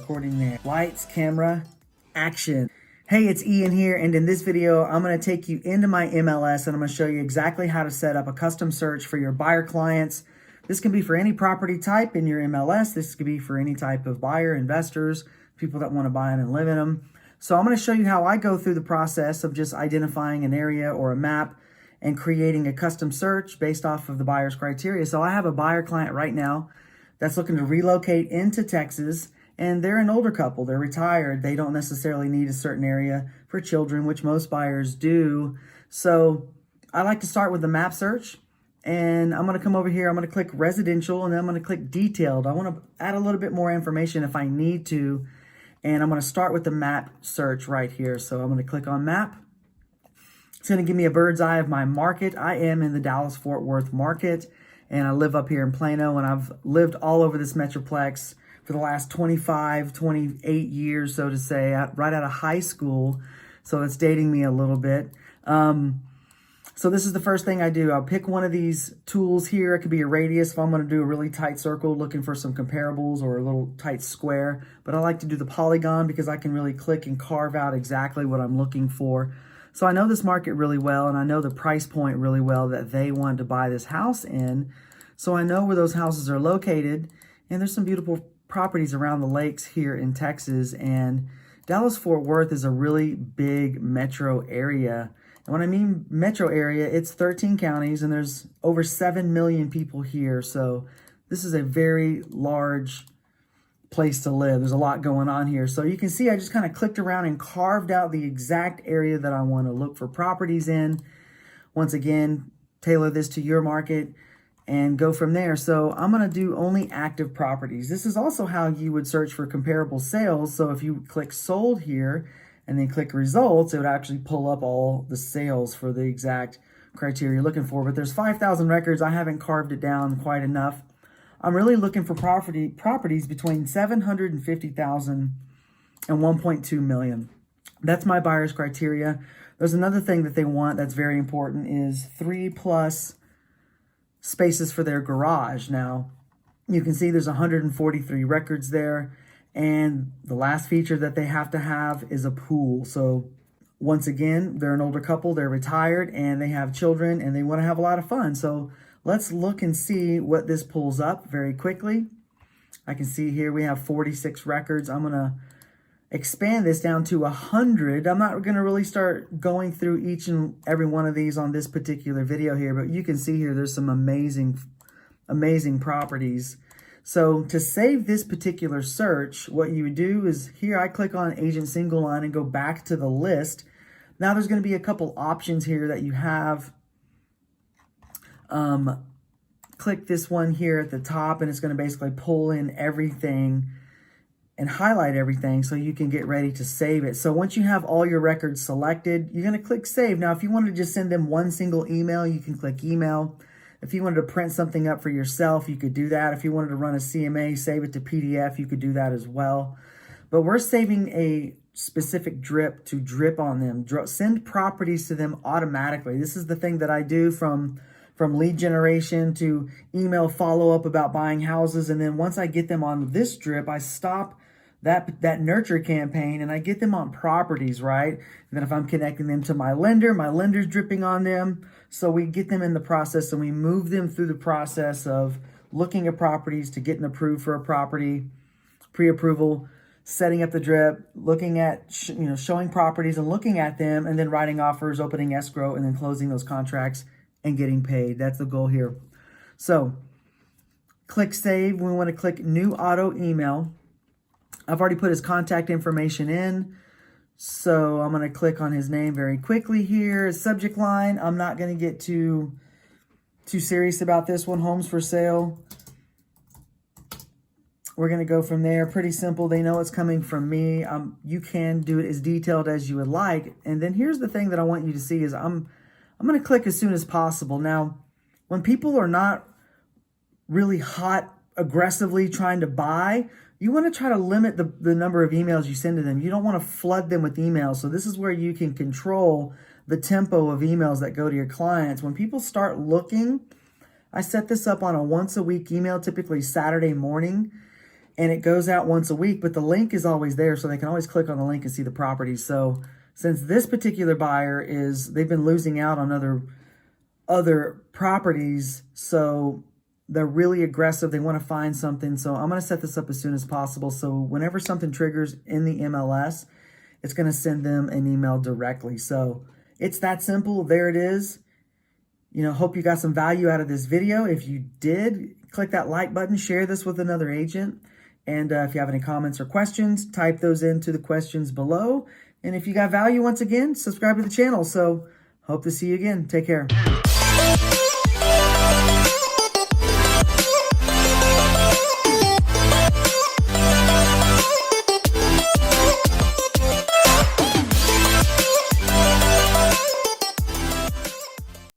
recording there. Lights, camera, action. Hey, it's Ian here, and in this video, I'm gonna take you into my MLS and I'm gonna show you exactly how to set up a custom search for your buyer clients. This can be for any property type in your MLS. This could be for any type of buyer, investors, people that wanna buy them and live in them. So I'm gonna show you how I go through the process of just identifying an area or a map and creating a custom search based off of the buyer's criteria. So I have a buyer client right now that's looking to relocate into Texas, and they're an older couple. They're retired. They don't necessarily need a certain area for children, which most buyers do. So I like to start with the map search, and I'm gonna come over here, I'm gonna click residential, and then I'm gonna click detailed. I wanna add a little bit more information if I need to, and I'm gonna start with the map search right here. So I'm gonna click on map. It's gonna give me a bird's eye of my market. I am in the Dallas-Fort Worth market, and I live up here in Plano, and I've lived all over this metroplex for the last 25, 28 years, so to say, right out of high school. So it's dating me a little bit. So this is the first thing I do. I'll pick one of these tools here. It could be a radius if I'm gonna do a really tight circle looking for some comparables, or a little tight square. But I like to do the polygon because I can really click and carve out exactly what I'm looking for. So I know this market really well, and I know the price point really well that they wanted to buy this house in. So I know where those houses are located, and there's some beautiful properties around the lakes here in Texas. And Dallas-Fort Worth is a really big metro area. And when I mean metro area, it's 13 counties, and there's over 7 million people here. So this is a very large place to live. There's a lot going on here. So you can see I just kind of clicked around and carved out the exact area that I want to look for properties in. Once again, tailor this to your market and go from there. So I'm going to do only active properties. This is also how you would search for comparable sales. So if you click sold here and then click results, it would actually pull up all the sales for the exact criteria you're looking for. But there's 5,000 records. I haven't carved it down quite enough. I'm really looking for properties between 750,000 and 1.2 million. That's my buyer's criteria. There's another thing that they want that's very important is 3+ spaces for their garage. Now, you can see there's 143 records there, and the last feature that they have to have is a pool. So once again, they're an older couple, they're retired, and they have children, and they want to have a lot of fun. So let's look and see what this pulls up very quickly. I can see here we have 46 records. I'm gonna expand this down to 100. I'm not gonna really start going through each and every one of these on this particular video here, but you can see here there's some amazing properties. So to save this particular search, what you would do is here I click on agent single line and go back to the list. Now there's gonna be a couple options here that you have. Click this one here at the top, and it's going to basically pull in everything and highlight everything so you can get ready to save it. So once you have all your records selected, you're going to click save. Now, if you wanted to just send them one single email, you can click email. If you wanted to print something up for yourself, you could do that. If you wanted to run a CMA, save it to PDF, you could do that as well. But we're saving a specific drip to drip on them. Send properties to them automatically. This is the thing that I do from lead generation to email follow-up about buying houses. And then once I get them on this drip, I stop that nurture campaign and I get them on properties, right? And then if I'm connecting them to my lender's dripping on them. So we get them in the process and we move them through the process of looking at properties to getting approved for a property, pre-approval, setting up the drip, looking at, showing properties and looking at them, and then writing offers, opening escrow, and then closing those contracts and getting paid. That's the goal here. So click save. We want to click new auto email. I've already put his contact information in. So I'm going to click on his name very quickly here. Subject line. I'm not going to get too serious about this one. Homes for sale. We're going to go from there. Pretty simple. They know it's coming from me. You can do it as detailed as you would like. And then here's the thing that I want you to see is I'm going to click as soon as possible. Now, when people are not really hot, aggressively trying to buy, you want to try to limit the number of emails you send to them. You don't want to flood them with emails. So this is where you can control the tempo of emails that go to your clients. When people start looking, I set this up on a once a week email, typically Saturday morning. and it goes out once a week, but the link is always there, so they can always click on the link and see the properties. So since this particular buyer they've been losing out on other properties, so they're really aggressive. They want to find something. So I'm going to set this up as soon as possible. So whenever something triggers in the MLS, it's going to send them an email directly. So it's that simple. There it is. Hope you got some value out of this video. If you did, click that like button, share this with another agent. And if you have any comments or questions, type those into the questions below. And if you got value, once again, subscribe to the channel. So hope to see you again. Take care.